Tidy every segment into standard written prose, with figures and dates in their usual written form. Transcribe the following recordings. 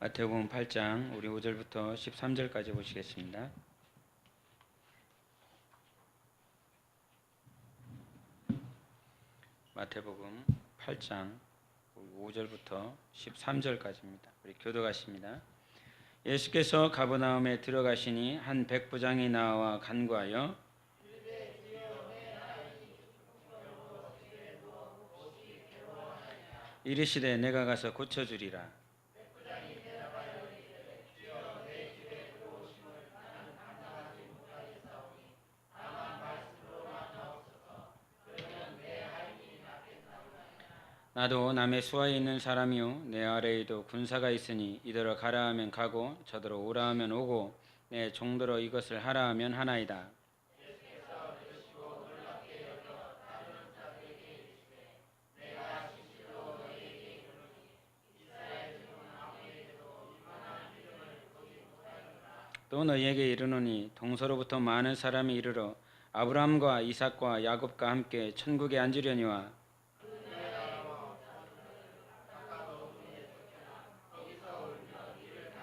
마태복음 8장 우리 5절부터 13절까지 보시겠습니다. 마태복음 8장 5절부터 13절까지입니다. 우리 교도가십니다. 예수께서 가버나움에 들어가시니 한 백부장이 나와 간구하여 이르시되 내가 가서 고쳐주리라. 나도 남의 수하에 있는 사람이요 내 아래에도 군사가 있으니 이더러 가라 하면 가고 저더러 오라 하면 오고 내 종더러 이것을 하라 하면 하나이다. 또 너희에게 이르노니 동서로부터 많은 사람이 이르러 아브라함과 이삭과 야곱과 함께 천국에 앉으려니와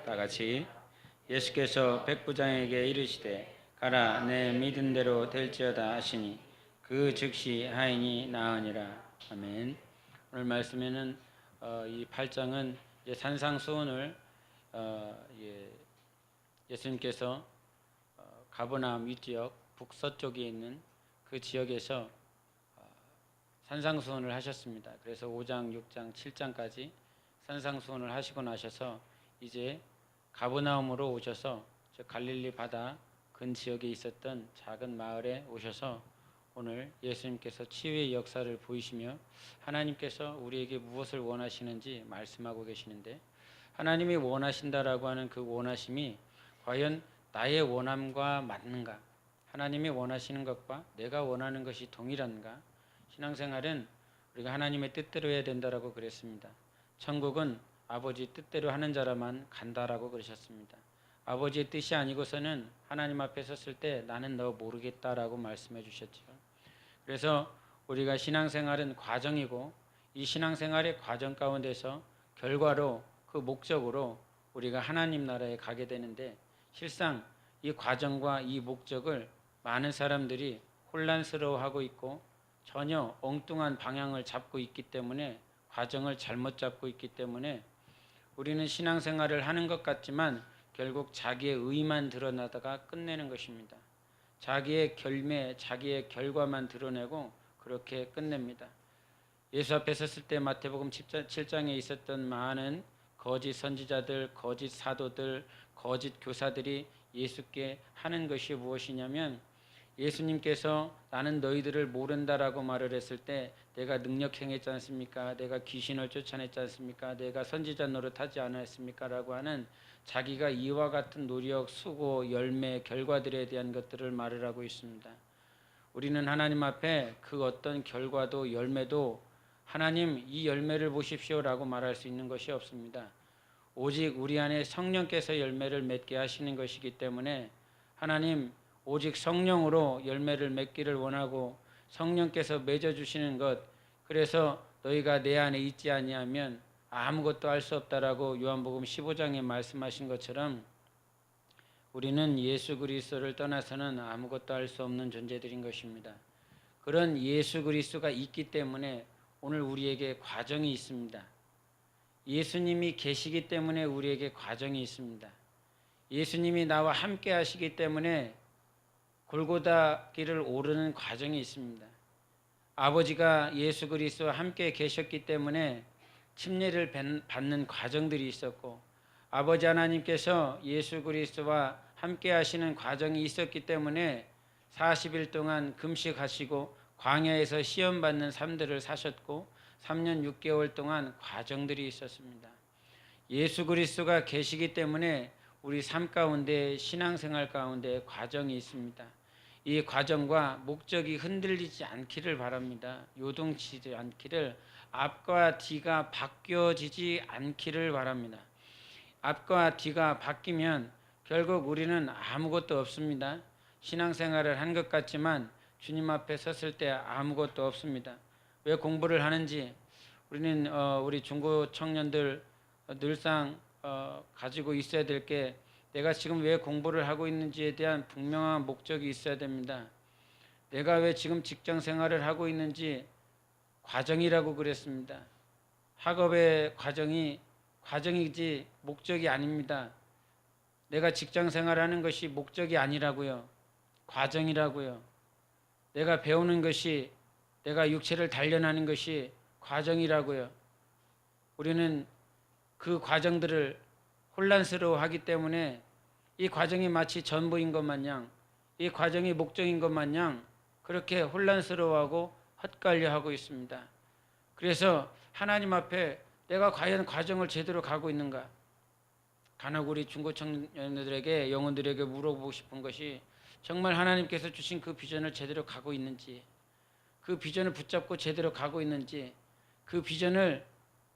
다같이 예수께서 백부장에게 이르시되 가라 내 믿은 대로 될지어다 하시니 그 즉시 하인이 나으니라. 아멘. 오늘 말씀에는 이 8장은 산상수훈을 예수님께서 가버나움 위지역 북서쪽에 있는 그 지역에서 산상수훈을 하셨습니다. 그래서 5장, 6장, 7장까지 산상수훈을 하시고 나셔서 이제 가버나움으로 오셔서 갈릴리 바다 근 지역에 있었던 작은 마을에 오셔서 오늘 예수님께서 치유의 역사를 보이시며 하나님께서 우리에게 무엇을 원하시는지 말씀하고 계시는데, 하나님이 원하신다라고 하는 그 원하심이 과연 나의 원함과 맞는가? 하나님이 원하시는 것과 내가 원하는 것이 동일한가? 신앙생활은 우리가 하나님의 뜻대로 해야 된다라고 그랬습니다. 천국은 아버지 뜻대로 하는 자라만 간다라고 그러셨습니다. 아버지의 뜻이 아니고서는 하나님 앞에 섰을 때 나는 너 모르겠다라고 말씀해 주셨죠. 그래서 우리가 신앙생활은 과정이고 이 신앙생활의 과정 가운데서 결과로 그 목적으로 우리가 하나님 나라에 가게 되는데, 실상 이 과정과 이 목적을 많은 사람들이 혼란스러워하고 있고 전혀 엉뚱한 방향을 잡고 있기 때문에, 과정을 잘못 잡고 있기 때문에 우리는 신앙생활을 하는 것 같지만 결국 자기의 의만 드러나다가 끝내는 것입니다. 자기의 결매, 자기의 결과만 드러내고 그렇게 끝냅니다. 예수 앞에 섰을 때 마태복음 7장에 있었던 많은 거짓 선지자들, 거짓 사도들, 거짓 교사들이 예수께 하는 것이 무엇이냐면, 예수님께서 나는 너희들을 모른다라고 말을 했을 때 내가 능력 행했지 않습니까? 내가 귀신을 쫓아냈지 않습니까? 내가 선지자 노릇하지 않았습니까? 라고 하는 자기가 이와 같은 노력, 수고, 열매, 결과들에 대한 것들을 말을 하고 있습니다. 우리는 하나님 앞에 그 어떤 결과도 열매도 하나님 이 열매를 보십시오 라고 말할 수 있는 것이 없습니다. 오직 우리 안에 성령께서 열매를 맺게 하시는 것이기 때문에 하나님 오직 성령으로 열매를 맺기를 원하고, 성령께서 맺어주시는 것, 그래서 너희가 내 안에 있지 아니하면 아무것도 할 수 없다라고 요한복음 15장에 말씀하신 것처럼 우리는 예수 그리스도를 떠나서는 아무것도 할 수 없는 존재들인 것입니다. 그런 예수 그리스도가 있기 때문에 오늘 우리에게 과정이 있습니다. 예수님이 계시기 때문에 우리에게 과정이 있습니다. 예수님이 나와 함께 하시기 때문에 골고다 길을 오르는 과정이 있습니다. 아버지가 예수 그리스도와 함께 계셨기 때문에 침례를 받는 과정들이 있었고, 아버지 하나님께서 예수 그리스도와 함께 하시는 과정이 있었기 때문에 40일 동안 금식하시고 광야에서 시험받는 삶들을 사셨고 3년 6개월 동안 과정들이 있었습니다. 예수 그리스도가 계시기 때문에 우리 삶 가운데, 신앙생활 가운데 과정이 있습니다. 이 과정과 목적이 흔들리지 않기를 바랍니다. 요동치지 않기를, 앞과 뒤가 바뀌어지지 않기를 바랍니다. 앞과 뒤가 바뀌면 결국 우리는 아무것도 없습니다. 신앙생활을 한 것 같지만 주님 앞에 섰을 때 아무것도 없습니다. 왜 공부를 하는지, 우리는 우리 중고 청년들 늘상 가지고 있어야 될 게 내가 지금 왜 공부를 하고 있는지에 대한 분명한 목적이 있어야 됩니다. 내가 왜 지금 직장 생활을 하고 있는지 과정이라고 그랬습니다. 학업의 과정이지 목적이 아닙니다. 내가 직장 생활하는 것이 목적이 아니라고요. 과정이라고요. 내가 배우는 것이, 내가 육체를 단련하는 것이 과정이라고요. 우리는 그 과정들을 혼란스러워하기 때문에 이 과정이 마치 전부인 것 마냥, 이 과정이 목적인 것 마냥 그렇게 혼란스러워하고 헛갈려하고 있습니다. 그래서 하나님 앞에 내가 과연 과정을 제대로 가고 있는가? 간혹 우리 중고청년들에게, 영혼들에게 물어보고 싶은 것이 정말 하나님께서 주신 그 비전을 제대로 가고 있는지, 그 비전을 붙잡고 제대로 가고 있는지, 그 비전을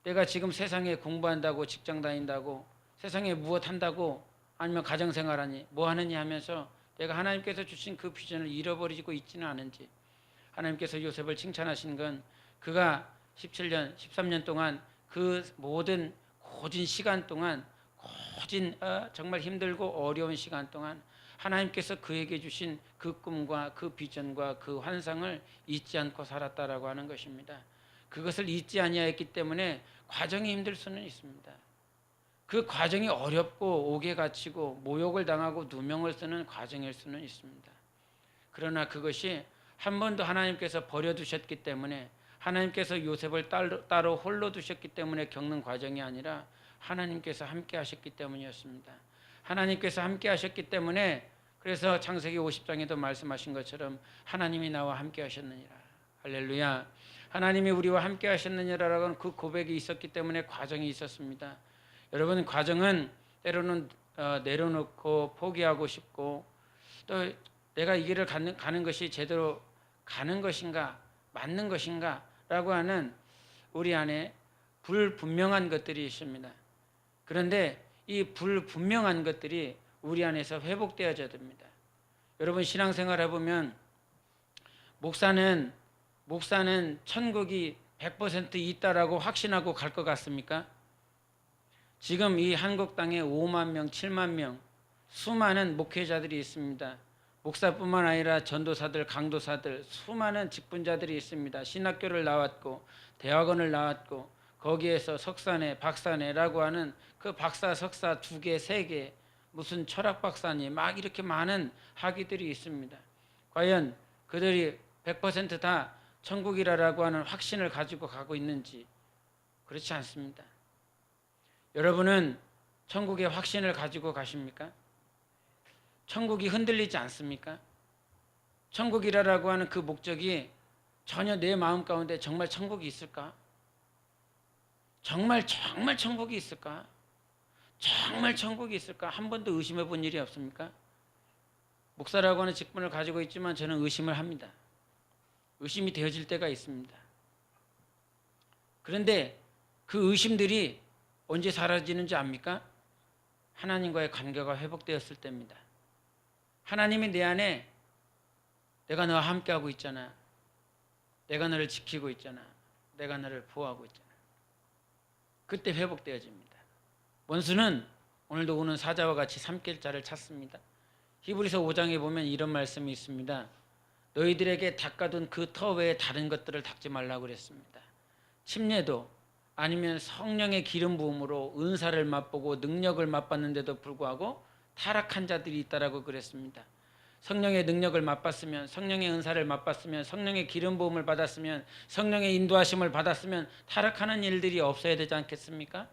내가 지금 세상에 공부한다고, 직장 다닌다고, 세상에 무엇 한다고, 아니면 가정생활하니 뭐 하느냐 하면서 내가 하나님께서 주신 그 비전을 잃어버리고 있지는 않은지. 하나님께서 요셉을 칭찬하신 건 그가 17년, 13년 동안 그 모든 고진 시간 동안, 정말 힘들고 어려운 시간 동안 하나님께서 그에게 주신 그 꿈과 그 비전과 그 환상을 잊지 않고 살았다라고 하는 것입니다. 그것을 잊지 아니하였기 때문에 과정이 힘들 수는 있습니다. 그 과정이 어렵고 옥에 갇히고 모욕을 당하고 누명을 쓰는 과정일 수는 있습니다. 그러나 그것이 한 번도 하나님께서 버려두셨기 때문에, 하나님께서 요셉을 따로 홀로 두셨기 때문에 겪는 과정이 아니라 하나님께서 함께 하셨기 때문이었습니다. 하나님께서 함께 하셨기 때문에, 그래서 창세기 50장에도 말씀하신 것처럼 하나님이 나와 함께 하셨느니라. 할렐루야. 하나님이 우리와 함께 하셨느니라라는 그 고백이 있었기 때문에 과정이 있었습니다. 여러분, 과정은 때로는 내려놓고 포기하고 싶고, 또 내가 이 길을 가는 것이 제대로 가는 것인가, 맞는 것인가 라고 하는 우리 안에 불분명한 것들이 있습니다. 그런데 이 불분명한 것들이 우리 안에서 회복되어져야 됩니다. 여러분, 신앙생활 해보면 목사는 천국이 100% 있다라고 확신하고 갈 것 같습니까? 지금 이 한국 땅에 5만 명, 7만 명 수많은 목회자들이 있습니다. 목사뿐만 아니라 전도사들, 강도사들, 수많은 직분자들이 있습니다. 신학교를 나왔고 대학원을 나왔고 거기에서 석사네, 박사네라고 하는 그 박사, 석사 2개, 3개, 무슨 철학 박사니 막 이렇게 많은 학위들이 있습니다. 과연 그들이 100% 다 천국이라고 하는 확신을 가지고 가고 있는지? 그렇지 않습니다. 여러분은 천국의 확신을 가지고 가십니까? 천국이 흔들리지 않습니까? 천국이라고 하는 그 목적이 전혀 내 마음 가운데 정말 천국이 있을까? 정말 천국이 있을까? 정말 천국이 있을까? 한 번도 의심해 본 일이 없습니까? 목사라고 하는 직분을 가지고 있지만 저는 의심을 합니다. 의심이 되어질 때가 있습니다. 그런데 그 의심들이 언제 사라지는지 압니까? 하나님과의 관계가 회복되었을 때입니다. 하나님이 내 안에, 내가 너와 함께하고 있잖아, 내가 너를 지키고 있잖아, 내가 너를 보호하고 있잖아. 그때 회복되어집니다. 원수는 오늘도 우는 사자와 같이 삼킬 자를 찾습니다. 히브리서 5장에 보면 이런 말씀이 있습니다. 너희들에게 닦아둔 그 터 외에 다른 것들을 닦지 말라고 그랬습니다. 침례도 아니면 성령의 기름 부음으로 은사를 맛보고 능력을 맛봤는데도 불구하고 타락한 자들이 있다라고 그랬습니다. 성령의 능력을 맛봤으면, 성령의 은사를 맛봤으면, 성령의 기름 부음을 받았으면, 성령의 인도하심을 받았으면 타락하는 일들이 없어야 되지 않겠습니까?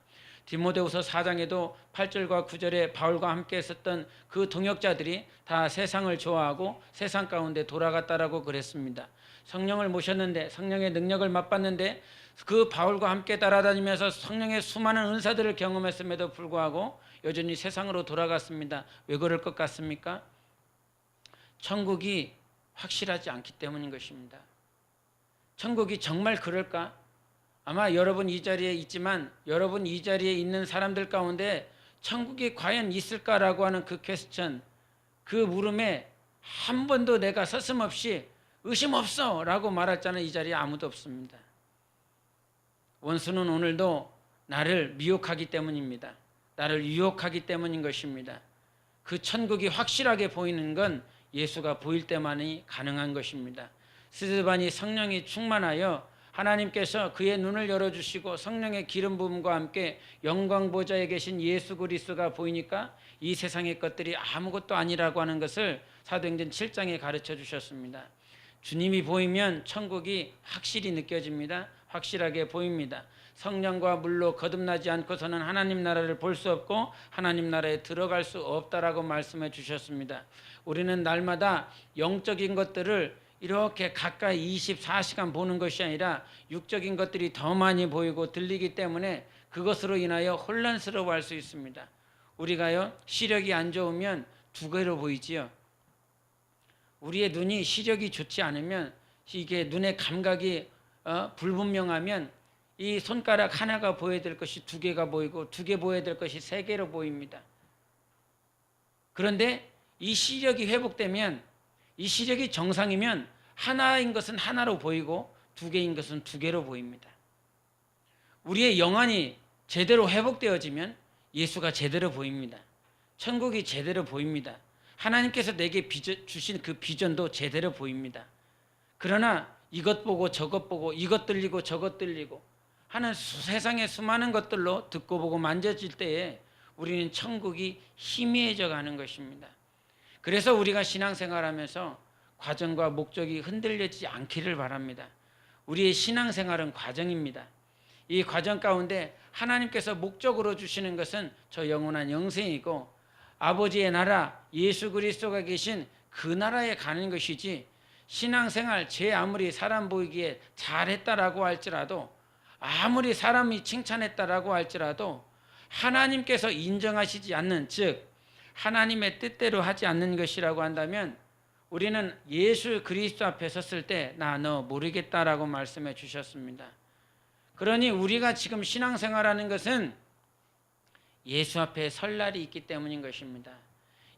디모데후서 4장에도 8절과 9절에 바울과 함께 있었던 그 동역자들이 다 세상을 좋아하고 세상 가운데 돌아갔다라고 그랬습니다. 성령을 모셨는데, 성령의 능력을 맛봤는데, 그 바울과 함께 따라다니면서 성령의 수많은 은사들을 경험했음에도 불구하고 여전히 세상으로 돌아갔습니다. 왜 그럴 것 같습니까? 천국이 확실하지 않기 때문인 것입니다. 천국이 정말 그럴까? 아마 여러분 이 자리에 있지만, 여러분 이 자리에 있는 사람들 가운데 천국이 과연 있을까라고 하는 그 퀘스천, 그 물음에 한 번도 내가 서슴없이 의심 없어 라고 말할 자는 이 자리에 아무도 없습니다. 원수는 오늘도 나를 미혹하기 때문입니다. 나를 유혹하기 때문인 것입니다. 그 천국이 확실하게 보이는 건 예수가 보일 때만이 가능한 것입니다. 스데반이 성령이 충만하여 하나님께서 그의 눈을 열어주시고 성령의 기름 부음과 함께 영광 보좌에 계신 예수 그리스도가 보이니까 이 세상의 것들이 아무것도 아니라고 하는 것을 사도행전 7장에 가르쳐 주셨습니다. 주님이 보이면 천국이 확실히 느껴집니다. 확실하게 보입니다. 성령과 물로 거듭나지 않고서는 하나님 나라를 볼 수 없고 하나님 나라에 들어갈 수 없다라고 말씀해 주셨습니다. 우리는 날마다 영적인 것들을 이렇게 가까이 24시간 보는 것이 아니라 육적인 것들이 더 많이 보이고 들리기 때문에 그것으로 인하여 혼란스러워할 수 있습니다. 우리가요, 시력이 안 좋으면 두 개로 보이지요. 우리의 눈이 시력이 좋지 않으면, 이게 눈의 감각이 불분명하면 이 손가락 하나가 보여야 될 것이 두 개가 보이고 두 개 보여야 될 것이 세 개로 보입니다. 그런데 이 시력이 회복되면, 이 시력이 정상이면 하나인 것은 하나로 보이고 두 개인 것은 두 개로 보입니다. 우리의 영안이 제대로 회복되어지면 예수가 제대로 보입니다. 천국이 제대로 보입니다. 하나님께서 내게 주신 그 비전도 제대로 보입니다. 그러나 이것 보고 저것 보고 이것 들리고 저것 들리고 하는 세상의 수많은 것들로 듣고 보고 만져질 때에 우리는 천국이 희미해져 가는 것입니다. 그래서 우리가 신앙생활하면서 과정과 목적이 흔들리지 않기를 바랍니다. 우리의 신앙생활은 과정입니다. 이 과정 가운데 하나님께서 목적으로 주시는 것은 저 영원한 영생이고 아버지의 나라 예수 그리스도가 계신 그 나라에 가는 것이지, 신앙생활 제 아무리 사람 보이기에 잘했다라고 할지라도, 아무리 사람이 칭찬했다라고 할지라도 하나님께서 인정하시지 않는, 즉 하나님의 뜻대로 하지 않는 것이라고 한다면 우리는 예수 그리스도 앞에 섰을 때 나 너 모르겠다라고 말씀해 주셨습니다. 그러니 우리가 지금 신앙생활하는 것은 예수 앞에 설 날이 있기 때문인 것입니다.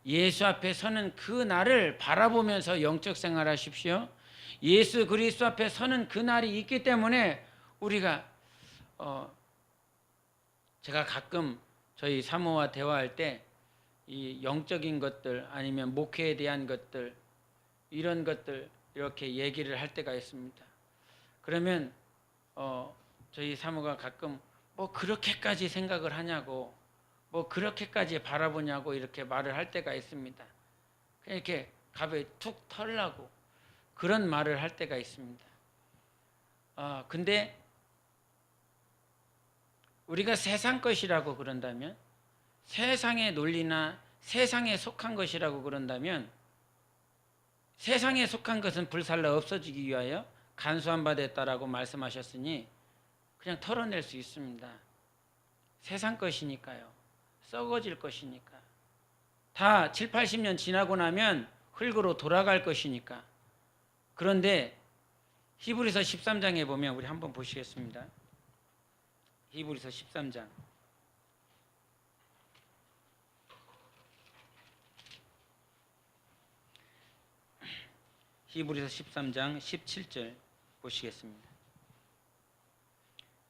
예수 앞에 서는 그 날을 바라보면서 영적 생활하십시오. 예수 그리스도 앞에 서는 그 날이 있기 때문에 우리가 제가 가끔 저희 사모와 대화할 때 이 영적인 것들 아니면 목회에 대한 것들, 이런 것들 이렇게 얘기를 할 때가 있습니다. 그러면 저희 사모가 가끔 뭐 그렇게까지 생각을 하냐고, 뭐 그렇게까지 바라보냐고 이렇게 말을 할 때가 있습니다. 이렇게 가벼이 툭 털라고 그런 말을 할 때가 있습니다. 근데 우리가 세상 것이라고 그런다면, 세상의 논리나 세상에 속한 것이라고 그런다면, 세상에 속한 것은 불살라 없어지기 위하여 간수한 바 됐다라고 말씀하셨으니 그냥 털어낼 수 있습니다. 세상 것이니까요. 썩어질 것이니까. 다 7, 80년 지나고 나면 흙으로 돌아갈 것이니까. 그런데 히브리서 13장에 보면, 우리 한번 보시겠습니다. 히브리서 13장. 히브리서 13장 17절 보시겠습니다.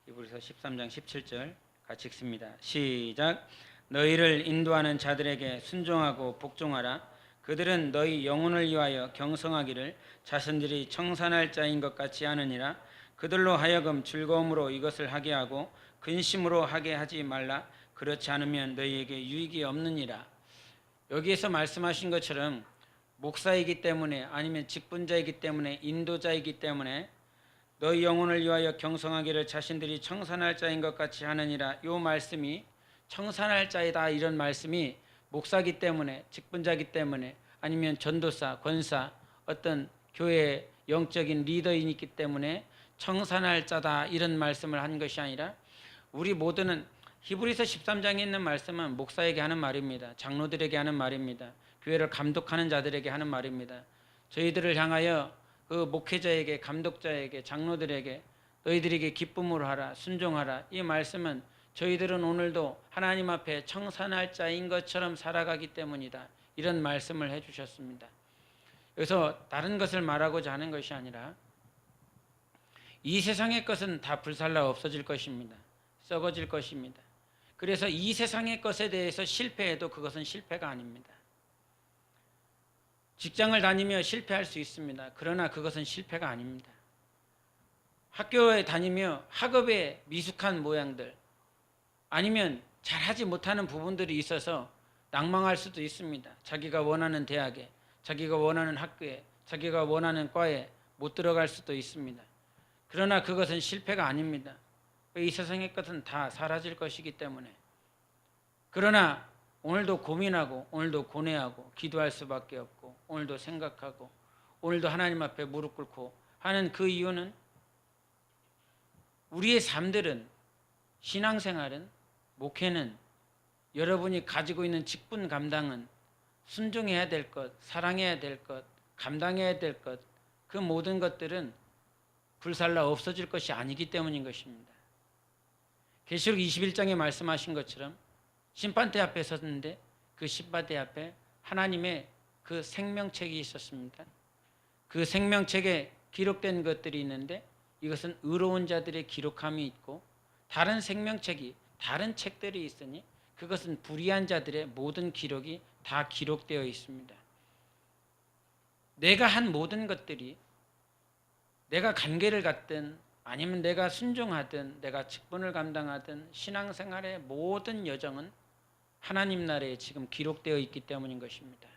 히브리서 13장 17절 같이 읽습니다. 시작. 너희를 인도하는 자들에게 순종하고 복종하라. 그들은 너희 영혼을 위하여 경성하기를 자신들이 청산할 자인 것 같이 하느니라. 그들로 하여금 즐거움으로 이것을 하게 하고 근심으로 하게 하지 말라. 그렇지 않으면 너희에게 유익이 없느니라. 여기에서 말씀하신 것처럼 목사이기 때문에, 아니면 직분자이기 때문에, 인도자이기 때문에 너희 영혼을 위하여 경성하기를 자신들이 청산할 자인 것 같이 하느니라. 이 말씀이 청산할 자이다, 이런 말씀이 목사기 때문에, 직분자기 때문에, 아니면 전도사, 권사, 어떤 교회의 영적인 리더이기 때문에 청산할 자다, 이런 말씀을 한 것이 아니라, 우리 모두는, 히브리서 13장에 있는 말씀은 목사에게 하는 말입니다. 장로들에게 하는 말입니다. 교회를 감독하는 자들에게 하는 말입니다. 저희들을 향하여 그 목회자에게, 감독자에게, 장로들에게 너희들에게 기쁨으로 하라, 순종하라, 이 말씀은 저희들은 오늘도 하나님 앞에 청산할 자인 것처럼 살아가기 때문이다, 이런 말씀을 해주셨습니다. 여기서 다른 것을 말하고자 하는 것이 아니라, 이 세상의 것은 다 불살라 없어질 것입니다. 썩어질 것입니다. 그래서 이 세상의 것에 대해서 실패해도 그것은 실패가 아닙니다. 직장을 다니며 실패할 수 있습니다. 그러나 그것은 실패가 아닙니다. 학교에 다니며 학업의 미숙한 모양들, 아니면 잘하지 못하는 부분들이 있어서 낭망할 수도 있습니다. 자기가 원하는 대학에, 자기가 원하는 학교에, 자기가 원하는 과에 못 들어갈 수도 있습니다. 그러나 그것은 실패가 아닙니다. 이 세상의 것은 다 사라질 것이기 때문에. 그러나 오늘도 고민하고, 오늘도 고뇌하고, 기도할 수밖에 없고, 오늘도 생각하고, 오늘도 하나님 앞에 무릎 꿇고 하는 그 이유는 우리의 삶들은, 신앙생활은, 목회는, 여러분이 가지고 있는 직분 감당은 순종해야 될 것, 사랑해야 될 것, 감당해야 될 것, 그 모든 것들은 불살라 없어질 것이 아니기 때문인 것입니다. 계시록 21장에 말씀하신 것처럼 심판대 앞에 섰는데 그 심판대 앞에 하나님의 그 생명책이 있었습니다. 그 생명책에 기록된 것들이 있는데 이것은 의로운 자들의 기록함이 있고, 다른 생명책이, 다른 책들이 있으니 그것은 불의한 자들의 모든 기록이 다 기록되어 있습니다. 내가 한 모든 것들이, 내가 관계를 갖든 아니면 내가 순종하든 내가 직분을 감당하든 신앙생활의 모든 여정은 하나님 나라에 지금 기록되어 있기 때문인 것입니다.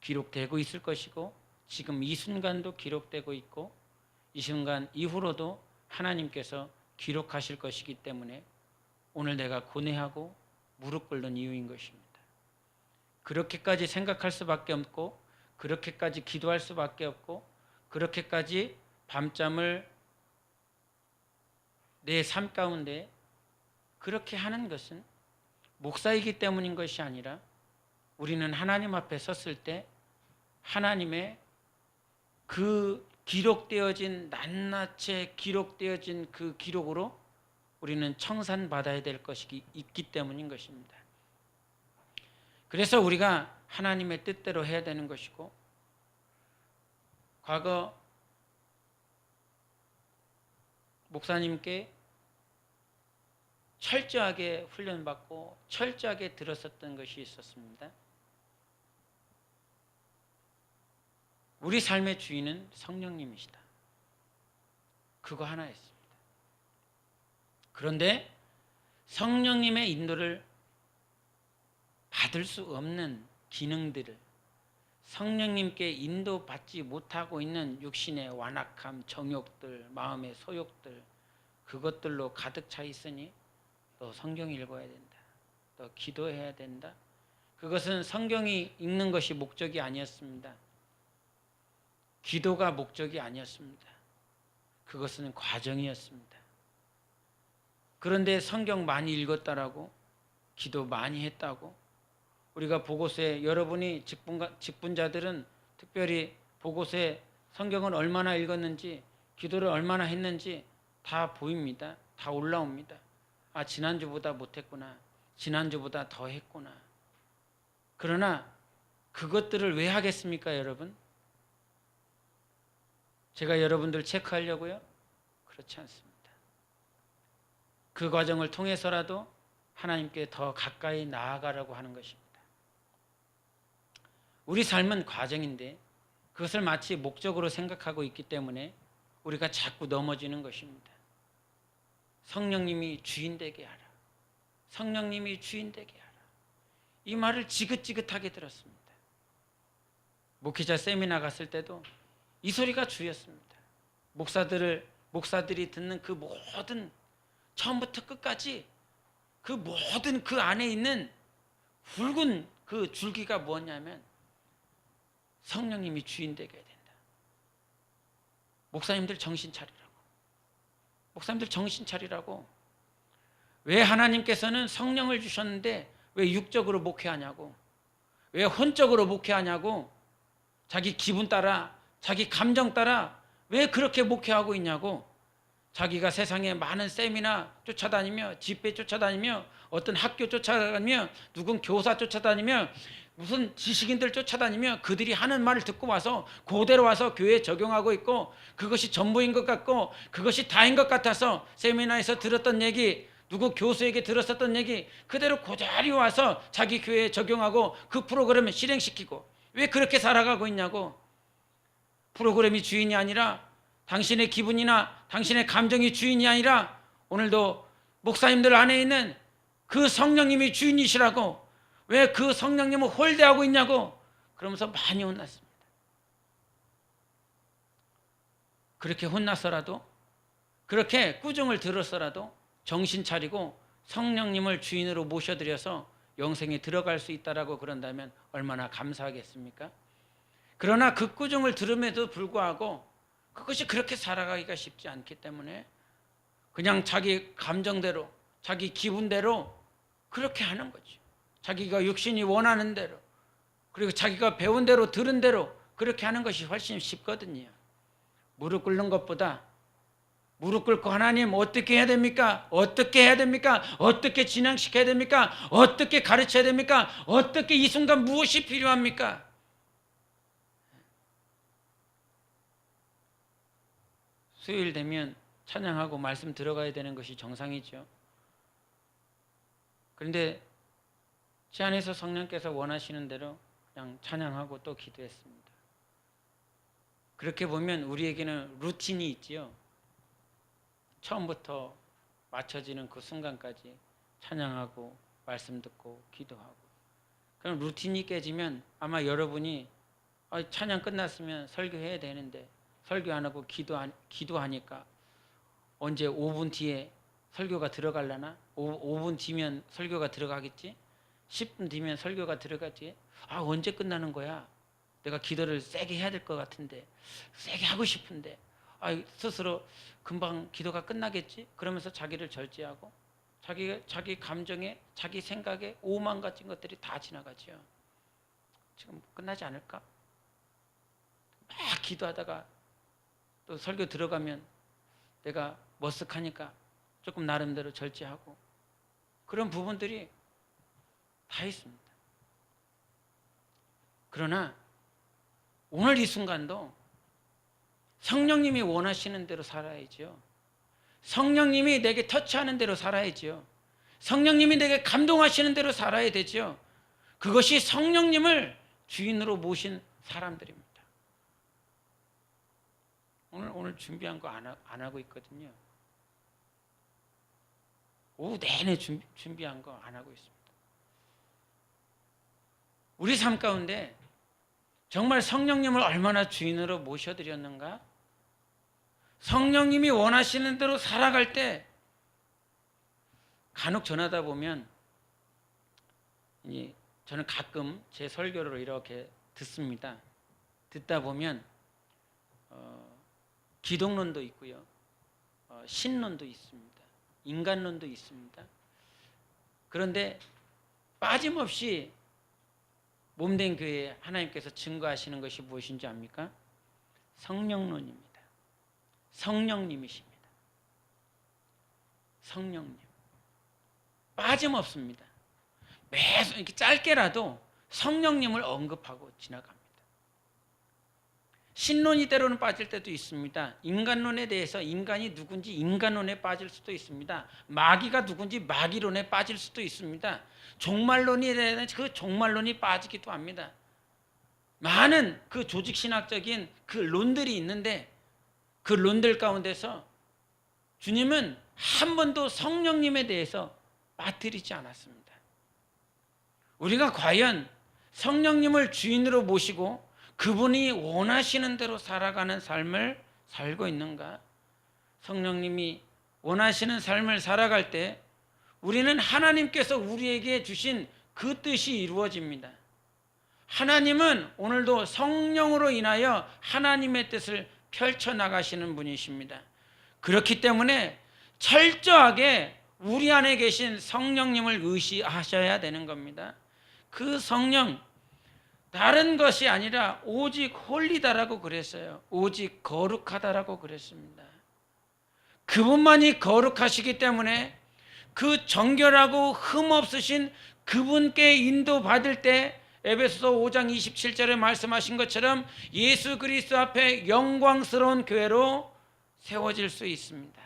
기록되고 있을 것이고, 지금 이 순간도 기록되고 있고, 이 순간 이후로도 하나님께서 기록하실 것이기 때문에 오늘 내가 고뇌하고 무릎 꿇는 이유인 것입니다. 그렇게까지 생각할 수밖에 없고, 그렇게까지 기도할 수밖에 없고, 그렇게까지 밤잠을 내 삶 가운데 그렇게 하는 것은 목사이기 때문인 것이 아니라, 우리는 하나님 앞에 섰을 때 하나님의 그 기록되어진, 낱낱이 기록되어진 그 기록으로 우리는 청산받아야 될 것이 있기 때문인 것입니다. 그래서 우리가 하나님의 뜻대로 해야 되는 것이고, 과거 목사님께 철저하게 훈련받고 철저하게 들었었던 것이 있었습니다. 우리 삶의 주인은 성령님이시다. 그거 하나였습니다. 그런데 성령님의 인도를 받을 수 없는 기능들을, 성령님께 인도받지 못하고 있는 육신의 완악함, 정욕들, 마음의 소욕들, 그것들로 가득 차 있으니 또 성경 읽어야 된다, 또 기도해야 된다. 그것은 성경이 읽는 것이 목적이 아니었습니다. 기도가 목적이 아니었습니다. 그것은 과정이었습니다. 그런데 성경 많이 읽었다라고, 기도 많이 했다고, 우리가 보고서에, 여러분이 직분자들은 특별히 보고서에 성경을 얼마나 읽었는지, 기도를 얼마나 했는지 다 보입니다. 다 올라옵니다. 아, 지난주보다 못했구나, 지난주보다 더 했구나. 그러나 그것들을 왜 하겠습니까, 여러분? 제가 여러분들 체크하려고요? 그렇지 않습니다. 그 과정을 통해서라도 하나님께 더 가까이 나아가려고 하는 것입니다. 우리 삶은 과정인데 그것을 마치 목적으로 생각하고 있기 때문에 우리가 자꾸 넘어지는 것입니다. 성령님이 주인 되게 하라, 성령님이 주인 되게 하라, 이 말을 지긋지긋하게 들었습니다. 목회자 세미나 갔을 때도 이 소리가 주였습니다. 목사들이 듣는 그 모든, 처음부터 끝까지 그 모든 그 안에 있는 굵은 그 줄기가 뭐냐면 성령님이 주인 되게 해야 된다. 목사님들 정신 차리라고. 목사님들 정신 차리라고. 왜 하나님께서는 성령을 주셨는데 왜 육적으로 목회하냐고, 왜 혼적으로 목회하냐고, 자기 기분 따라, 자기 감정 따라 왜 그렇게 목회하고 있냐고. 자기가 세상에 많은 세미나 쫓아다니며, 집회 쫓아다니며, 어떤 학교 쫓아다니며, 누군 교사 쫓아다니며, 무슨 지식인들 쫓아다니며 그들이 하는 말을 듣고 와서 그대로 와서 교회에 적용하고 있고, 그것이 전부인 것 같고 그것이 다인 것 같아서 세미나에서 들었던 얘기 누구 교수에게 들었었던 얘기 그대로 고자리 와서 자기 교회에 적용하고 그 프로그램을 실행시키고 왜 그렇게 살아가고 있냐고. 프로그램이 주인이 아니라 당신의 기분이나 당신의 감정이 주인이 아니라 오늘도 목사님들 안에 있는 그 성령님이 주인이시라고. 왜 그 성령님을 홀대하고 있냐고. 그러면서 많이 혼났습니다. 그렇게 혼났어라도, 그렇게 꾸중을 들었어라도 정신 차리고 성령님을 주인으로 모셔드려서 영생에 들어갈 수 있다라고 그런다면 얼마나 감사하겠습니까? 그러나 그 꾸중을 들음에도 불구하고 그것이 그렇게 살아가기가 쉽지 않기 때문에 그냥 자기 감정대로, 자기 기분대로 그렇게 하는 거죠. 자기가 육신이 원하는 대로, 그리고 자기가 배운 대로 들은 대로 그렇게 하는 것이 훨씬 쉽거든요. 무릎 꿇는 것보다 무릎 꿇고 하나님 어떻게 해야 됩니까? 어떻게 해야 됩니까? 어떻게 진행시켜야 됩니까? 어떻게 가르쳐야 됩니까? 어떻게 이 순간 무엇이 필요합니까? 수요일 되면 찬양하고 말씀 들어가야 되는 것이 정상이죠. 그런데 제 안에서 성령께서 원하시는 대로 그냥 찬양하고 또 기도했습니다. 그렇게 보면 우리에게는 루틴이 있지요. 처음부터 맞춰지는 그 순간까지 찬양하고 말씀 듣고 기도하고. 그럼 루틴이 깨지면 아마 여러분이 찬양 끝났으면 설교해야 되는데 설교 안 하고 기도하니까 언제 5분 뒤에 설교가 들어가려나? 5분 뒤면 설교가 들어가겠지? 10분 뒤면 설교가 들어가지? 언제 끝나는 거야? 내가 기도를 세게 해야 될 것 같은데, 세게 하고 싶은데, 스스로 금방 기도가 끝나겠지? 그러면서 자기를 절제하고 자기 감정에, 자기 생각에 오만 같은 것들이 다 지나가죠. 지금 끝나지 않을까? 막 기도하다가 또 설교 들어가면 내가 머쓱하니까 조금 나름대로 절제하고 그런 부분들이 다 있습니다. 그러나 오늘 이 순간도 성령님이 원하시는 대로 살아야죠. 성령님이 내게 터치하는 대로 살아야죠. 성령님이 내게 감동하시는 대로 살아야 되죠. 그것이 성령님을 주인으로 모신 사람들입니다. 오늘 준비한 거 안 하고 있거든요. 오후 내내 준비한 거 안 하고 있습니다. 우리 삶 가운데 정말 성령님을 얼마나 주인으로 모셔드렸는가? 성령님이 원하시는 대로 살아갈 때 간혹 전하다 보면 저는 가끔 제 설교를 이렇게 듣습니다. 듣다 보면 기독론도 있고요, 신론도 있습니다, 인간론도 있습니다. 그런데 빠짐없이 몸된 교회에 하나님께서 증거하시는 것이 무엇인지 압니까? 성령론입니다. 성령님이십니다. 성령님. 빠짐없습니다. 매수 이렇게 짧게라도 성령님을 언급하고 지나갑니다. 신론이 때로는 빠질 때도 있습니다. 인간론에 대해서 인간이 누군지 인간론에 빠질 수도 있습니다. 마귀가 누군지 마귀론에 빠질 수도 있습니다. 종말론에 대한 그 종말론이 빠지기도 합니다. 많은 그 조직신학적인 그 론들이 있는데 그 론들 가운데서 주님은 한 번도 성령님에 대해서 빠뜨리지 않았습니다. 우리가 과연 성령님을 주인으로 모시고 그분이 원하시는 대로 살아가는 삶을 살고 있는가? 성령님이 원하시는 삶을 살아갈 때 우리는 하나님께서 우리에게 주신 그 뜻이 이루어집니다. 하나님은 오늘도 성령으로 인하여 하나님의 뜻을 펼쳐나가시는 분이십니다. 그렇기 때문에 철저하게 우리 안에 계신 성령님을 의시하셔야 되는 겁니다. 그 성령, 다른 것이 아니라 오직 홀리다라고 그랬어요. 오직 거룩하다라고 그랬습니다. 그분만이 거룩하시기 때문에 그 정결하고 흠없으신 그분께 인도받을 때 에베소서 5장 27절에 말씀하신 것처럼 예수 그리스도 앞에 영광스러운 교회로 세워질 수 있습니다.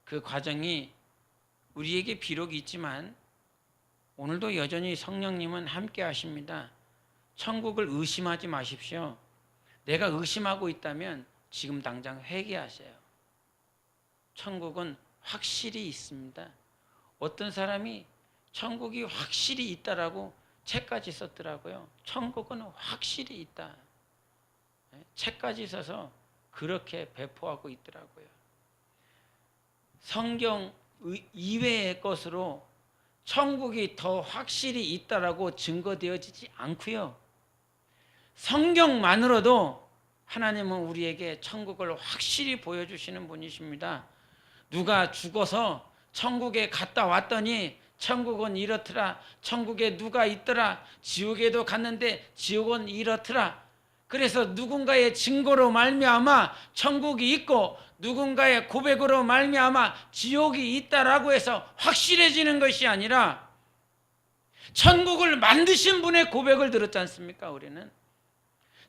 그 과정이 우리에게 비록 있지만 오늘도 여전히 성령님은 함께 하십니다. 천국을 의심하지 마십시오. 내가 의심하고 있다면 지금 당장 회개하세요. 천국은 확실히 있습니다. 어떤 사람이 천국이 확실히 있다라고 책까지 썼더라고요. 천국은 확실히 있다. 책까지 써서 그렇게 배포하고 있더라고요. 성경 이외의 것으로 천국이 더 확실히 있다라고 증거되어지지 않고요. 성경만으로도 하나님은 우리에게 천국을 확실히 보여주시는 분이십니다. 누가 죽어서 천국에 갔다 왔더니 천국은 이렇더라. 천국에 누가 있더라. 지옥에도 갔는데 지옥은 이렇더라. 그래서 누군가의 증거로 말미암아 천국이 있고 누군가의 고백으로 말미암아 지옥이 있다라고 해서 확실해지는 것이 아니라 천국을 만드신 분의 고백을 들었지 않습니까? 우리는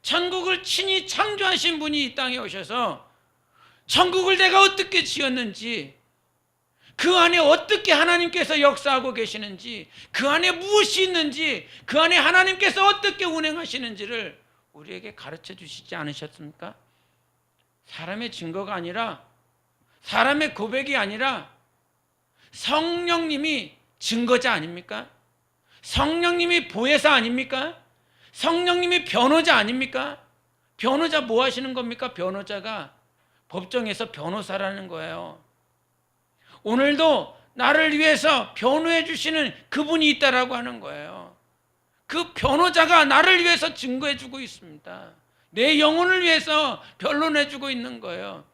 천국을 친히 창조하신 분이 이 땅에 오셔서 천국을 내가 어떻게 지었는지, 그 안에 어떻게 하나님께서 역사하고 계시는지, 그 안에 무엇이 있는지, 그 안에 하나님께서 어떻게 운행하시는지를 우리에게 가르쳐 주시지 않으셨습니까? 사람의 증거가 아니라, 사람의 고백이 아니라 성령님이 증거자 아닙니까? 성령님이 보혜사 아닙니까? 성령님이 변호자 아닙니까? 변호자 뭐 하시는 겁니까? 변호자가 법정에서 변호사라는 거예요. 오늘도 나를 위해서 변호해 주시는 그분이 있다라고 하는 거예요. 그 변호자가 나를 위해서 증거해 주고 있습니다. 내 영혼을 위해서 변론해 주고 있는 거예요.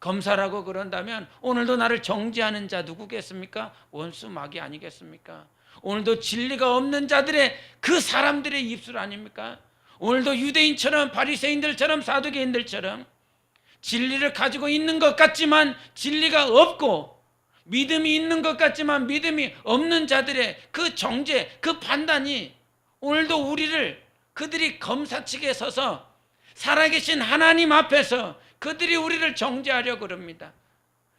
검사라고 그런다면 오늘도 나를 정죄하는 자 누구겠습니까? 원수 마귀 아니겠습니까? 오늘도 진리가 없는 자들의 그 사람들의 입술 아닙니까? 오늘도 유대인처럼 바리새인들처럼 사두개인들처럼 진리를 가지고 있는 것 같지만 진리가 없고 믿음이 있는 것 같지만 믿음이 없는 자들의 그 정죄, 그 판단이 오늘도 우리를 그들이 검사측에 서서 살아계신 하나님 앞에서 그들이 우리를 정죄하려고 그럽니다.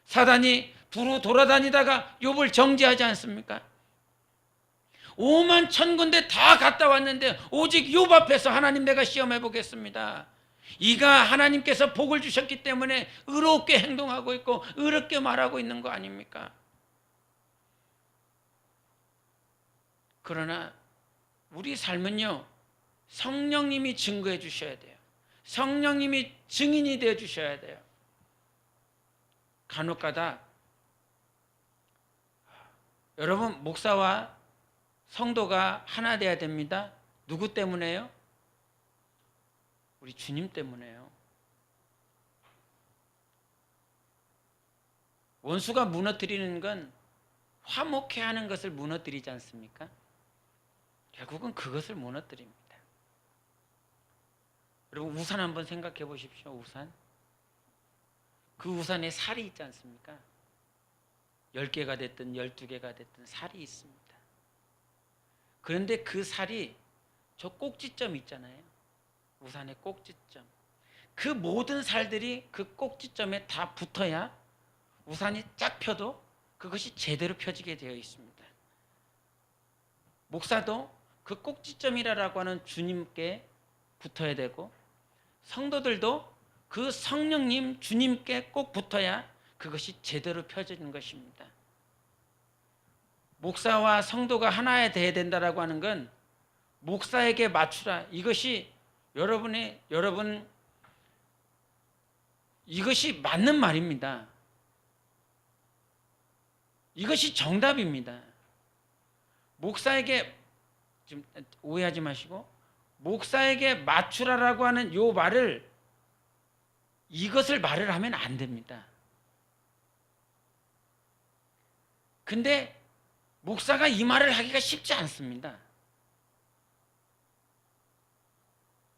사단이 두루 돌아다니다가 욥을 정죄하지 않습니까? 5만 1,000군데 다 갔다 왔는데 오직 욥 앞에서 하나님 내가 시험해 보겠습니다. 이가 하나님께서 복을 주셨기 때문에 의롭게 행동하고 있고 의롭게 말하고 있는 거 아닙니까? 그러나 우리 삶은요, 성령님이 증거해 주셔야 돼요. 성령님이 증인이 되어 주셔야 돼요. 간혹가다 여러분, 목사와 성도가 하나 돼야 됩니다. 누구 때문에요? 우리 주님 때문에요. 원수가 무너뜨리는 건 화목해 하는 것을 무너뜨리지 않습니까? 결국은 그것을 무너뜨립니다. 여러분, 우산 한번 생각해 보십시오. 우산. 그 우산에 살이 있지 않습니까? 10개가 됐든 12개가 됐든 살이 있습니다. 그런데 그 살이 저 꼭지점 있잖아요. 우산의 꼭지점. 그 모든 살들이 그 꼭지점에 다 붙어야 우산이 쫙 펴도 그것이 제대로 펴지게 되어 있습니다. 목사도 그 꼭지점이라고 하는 주님께 붙어야 되고, 성도들도 그 성령님 주님께 꼭 붙어야 그것이 제대로 펴지는 것입니다. 목사와 성도가 하나에 돼야 된다라고 하는 건 목사에게 맞추라. 이것이 여러분 이것이 맞는 말입니다. 이것이 정답입니다. 목사에게, 좀 오해하지 마시고, 목사에게 맞추라라고 하는 요 말을, 이것을 말을 하면 안 됩니다. 근데 목사가 이 말을 하기가 쉽지 않습니다.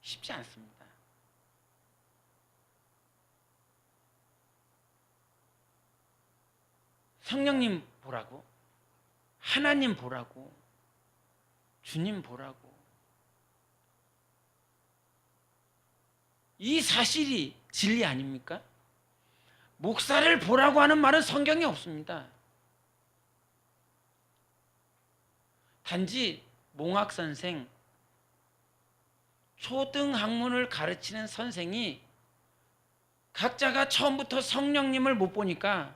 쉽지 않습니다. 성령님 보라고, 하나님 보라고, 주님 보라고. 이 사실이 진리 아닙니까? 목사를 보라고 하는 말은 성경에 없습니다. 단지 몽학 선생, 초등 학문을 가르치는 선생이 각자가 처음부터 성령님을 못 보니까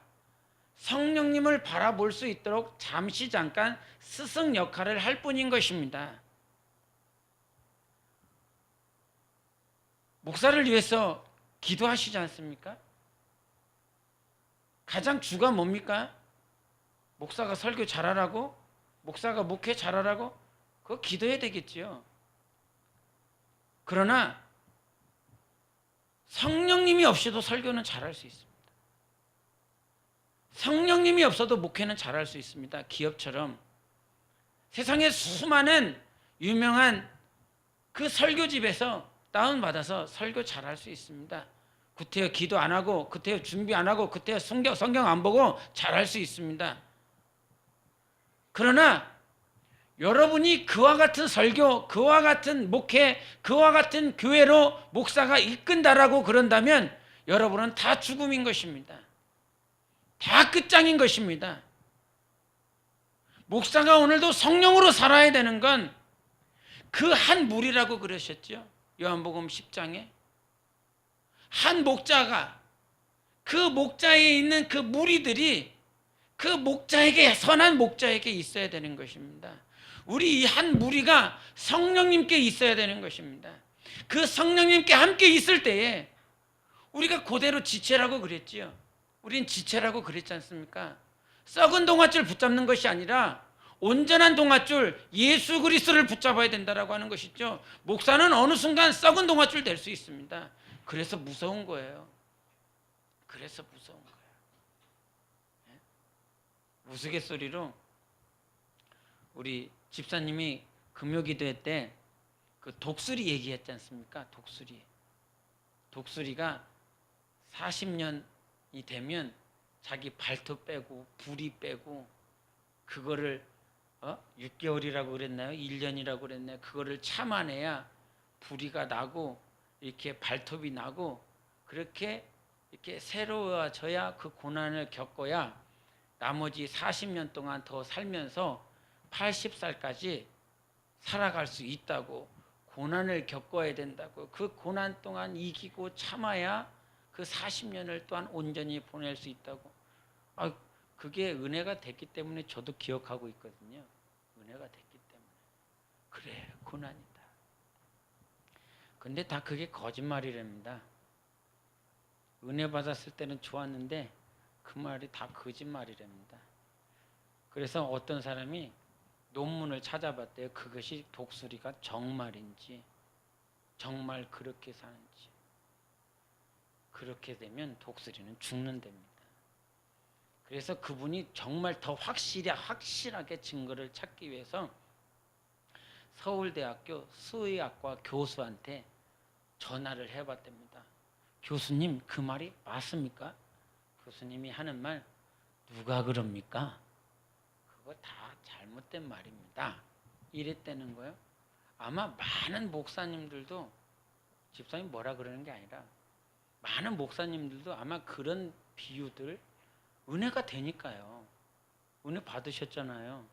성령님을 바라볼 수 있도록 잠시 잠깐 스승 역할을 할 뿐인 것입니다. 목사를 위해서 기도하시지 않습니까? 가장 주가 뭡니까? 목사가 설교 잘하라고? 목사가 목회 잘하라고? 그거 기도해야 되겠지요. 그러나 성령님이 없이도 설교는 잘할 수 있습니다. 성령님이 없어도 목회는 잘할 수 있습니다. 기업처럼 세상에 수많은 유명한 그 설교집에서 다운받아서 설교 잘할 수 있습니다. 구태여 기도 안 하고, 구태여 준비 안 하고, 구태여 성경 안 보고 잘할 수 있습니다. 그러나 여러분이 그와 같은 설교, 그와 같은 목회, 그와 같은 교회로 목사가 이끈다라고 그런다면 여러분은 다 죽음인 것입니다. 다 끝장인 것입니다. 목사가 오늘도 성령으로 살아야 되는 건 그 한 무리라고 그러셨죠. 요한복음 10장에 한 목자가 그 목자에 있는 그 무리들이 그 목자에게, 선한 목자에게 있어야 되는 것입니다. 우리 이 한 무리가 성령님께 있어야 되는 것입니다. 그 성령님께 함께 있을 때에 우리가 그대로 지체라고 그랬지요. 우린 지체라고 그랬지 않습니까? 썩은 동아줄 붙잡는 것이 아니라 온전한 동아줄 예수 그리스도를 붙잡아야 된다라고 하는 것이죠. 목사는 어느 순간 썩은 동아줄 될 수 있습니다. 그래서 무서운 거예요. 그래서 무서운 거예요. 우스갯소리로 우리 집사님이 금요기도회 때 그 독수리 얘기했지 않습니까? 독수리가 40년이 되면 자기 발톱 빼고 부리 빼고 그거를 6개월이라고 그랬나요? 1년이라고 그랬나요? 그거를 참아내야 부리가 나고 이렇게 발톱이 나고 그렇게 이렇게 새로워져야 그 고난을 겪어야 나머지 40년 동안 더 살면서 80살까지 살아갈 수 있다고, 고난을 겪어야 된다고, 그 고난 동안 이기고 참아야 그 40년을 또한 온전히 보낼 수 있다고. 그게 은혜가 됐기 때문에 저도 기억하고 있거든요. 은혜가 됐기 때문에. 그래, 고난이다. 근데 다 그게 거짓말이랍니다. 은혜 받았을 때는 좋았는데 그 말이 다 거짓말이랍니다. 그래서 어떤 사람이 논문을 찾아봤대요. 그것이 독수리가 정말인지, 정말 그렇게 사는지. 그렇게 되면 독수리는 죽는답니다. 그래서 그분이 정말 더 확실하게 증거를 찾기 위해서 서울대학교 수의학과 교수한테 전화를 해봤답니다. 교수님, 그 말이 맞습니까? 교수님이 하는 말, 누가 그럽니까? 그거 다 잘못된 말입니다. 이랬다는 거예요. 아마 많은 목사님들도, 집사님 뭐라 그러는 게 아니라 많은 목사님들도 아마 그런 비유들 은혜가 되니까요. 은혜 받으셨잖아요.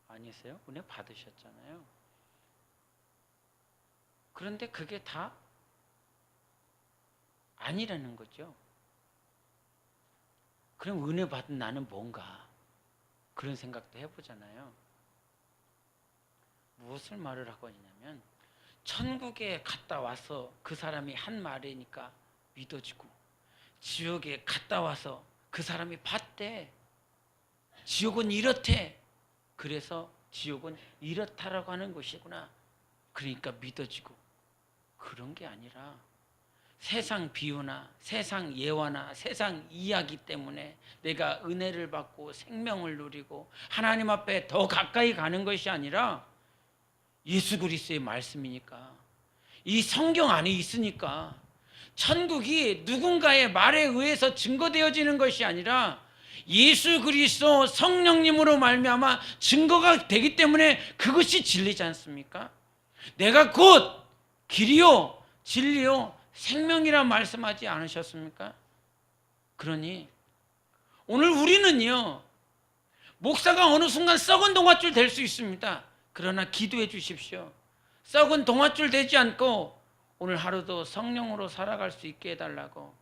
아니세요? 은혜 받으셨잖아요. 그런데 그게 다 아니라는 거죠. 그럼 은혜 받은 나는 뭔가? 그런 생각도 해보잖아요. 무엇을 말을 하고 있냐면 천국에 갔다 와서 그 사람이 한 말이니까 믿어지고, 지옥에 갔다 와서 그 사람이 봤대. 지옥은 이렇대. 그래서 지옥은 이렇다라고 하는 것이구나. 그러니까 믿어지고. 그런 게 아니라 세상 비유나 세상 예화나 세상 이야기 때문에 내가 은혜를 받고 생명을 누리고 하나님 앞에 더 가까이 가는 것이 아니라 예수 그리스도의 말씀이니까, 이 성경 안에 있으니까, 천국이 누군가의 말에 의해서 증거되어지는 것이 아니라 예수 그리스도 성령님으로 말미암아 증거가 되기 때문에 그것이 진리지 않습니까? 내가 곧 길이요 진리요 생명이라 말씀하지 않으셨습니까? 그러니 오늘 우리는요, 목사가 어느 순간 썩은 동아줄 될 수 있습니다. 그러나 기도해 주십시오. 썩은 동아줄 되지 않고 오늘 하루도 성령으로 살아갈 수 있게 해달라고.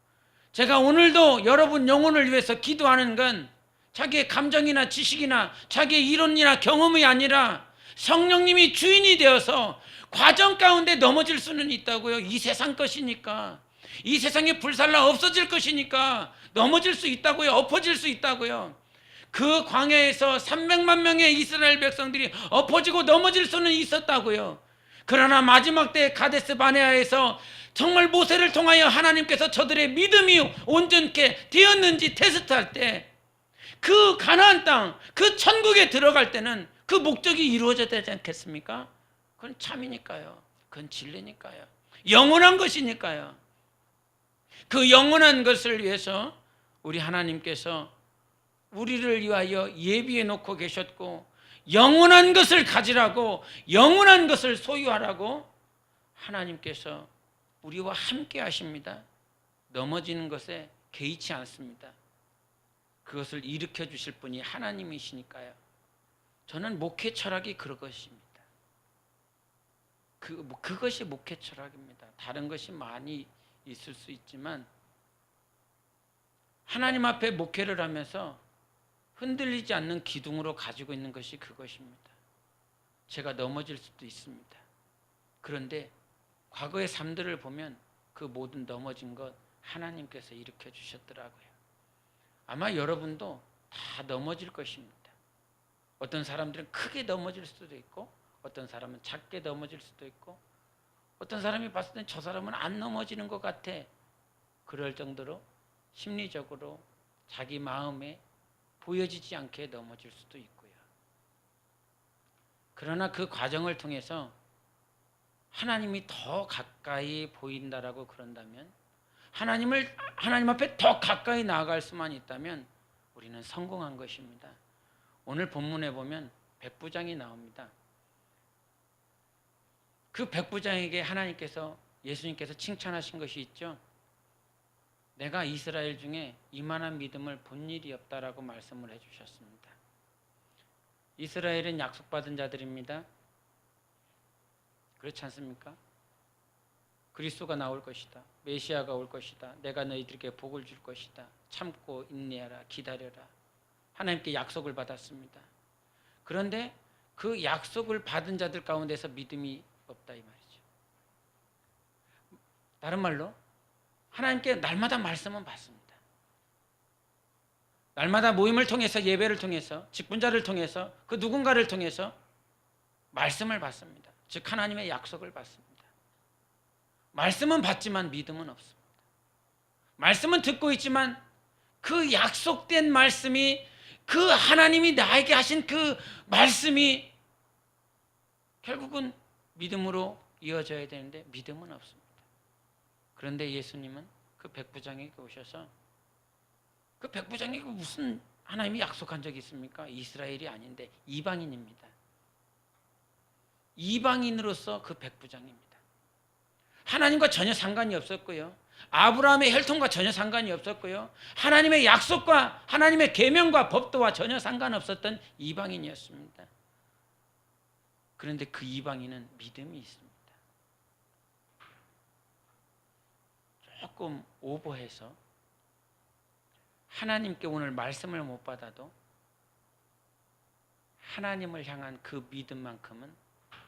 제가 오늘도 여러분 영혼을 위해서 기도하는 건 자기의 감정이나 지식이나 자기의 이론이나 경험이 아니라 성령님이 주인이 되어서 과정 가운데 넘어질 수는 있다고요. 이 세상 것이니까, 이 세상에 불살라 없어질 것이니까 넘어질 수 있다고요. 엎어질 수 있다고요. 그 광야에서 300만 명의 이스라엘 백성들이 엎어지고 넘어질 수는 있었다고요. 그러나 마지막 때 가데스 바네아에서 정말 모세를 통하여 하나님께서 저들의 믿음이 온전케 되었는지 테스트할 때, 그 가나안 땅, 그 천국에 들어갈 때는 그 목적이 이루어져야 되지 않겠습니까? 그건 참이니까요. 그건 진리니까요. 영원한 것이니까요. 그 영원한 것을 위해서 우리 하나님께서 우리를 위하여 예비해 놓고 계셨고, 영원한 것을 가지라고, 영원한 것을 소유하라고 하나님께서 우리와 함께 하십니다. 넘어지는 것에 개의치 않습니다. 그것을 일으켜 주실 분이 하나님이시니까요. 저는 목회 철학이 그것입니다. 그것이 목회 철학입니다. 다른 것이 많이 있을 수 있지만 하나님 앞에 목회를 하면서 흔들리지 않는 기둥으로 가지고 있는 것이 그것입니다. 제가 넘어질 수도 있습니다. 그런데 과거의 삶들을 보면 그 모든 넘어진 것 하나님께서 일으켜 주셨더라고요. 아마 여러분도 다 넘어질 것입니다. 어떤 사람들은 크게 넘어질 수도 있고, 어떤 사람은 작게 넘어질 수도 있고, 어떤 사람이 봤을 땐 저 사람은 안 넘어지는 것 같아. 그럴 정도로 심리적으로 자기 마음에 보여지지 않게 넘어질 수도 있고요. 그러나 그 과정을 통해서 하나님이 더 가까이 보인다라고 그런다면, 하나님 앞에 더 가까이 나아갈 수만 있다면 우리는 성공한 것입니다. 오늘 본문에 보면 백부장이 나옵니다. 그 백부장에게 예수님께서 칭찬하신 것이 있죠. 내가 이스라엘 중에 이만한 믿음을 본 일이 없다라고 말씀을 해주셨습니다. 이스라엘은 약속받은 자들입니다. 그렇지 않습니까? 그리스도가 나올 것이다. 메시아가 올 것이다. 내가 너희들에게 복을 줄 것이다. 참고 인내하라. 기다려라. 하나님께 약속을 받았습니다. 그런데 그 약속을 받은 자들 가운데서 믿음이 없다 이 말이죠. 다른 말로 하나님께 날마다 말씀은 받습니다. 날마다 모임을 통해서, 예배를 통해서, 직분자를 통해서, 그 누군가를 통해서 말씀을 받습니다. 즉 하나님의 약속을 받습니다. 말씀은 받지만 믿음은 없습니다. 말씀은 듣고 있지만 그 약속된 말씀이, 그 하나님이 나에게 하신 그 말씀이 결국은 믿음으로 이어져야 되는데 믿음은 없습니다. 그런데 예수님은 그 백부장에게 오셔서, 그 백부장에게 무슨 하나님이 약속한 적이 있습니까? 이스라엘이 아닌데 이방인입니다. 이방인으로서 그 백부장입니다. 하나님과 전혀 상관이 없었고요. 아브라함의 혈통과 전혀 상관이 없었고요. 하나님의 약속과 하나님의 계명과 법도와 전혀 상관없었던 이방인이었습니다. 그런데 그 이방인은 믿음이 있습니다. 조금 오버해서 하나님께 오늘 말씀을 못 받아도 하나님을 향한 그 믿음만큼은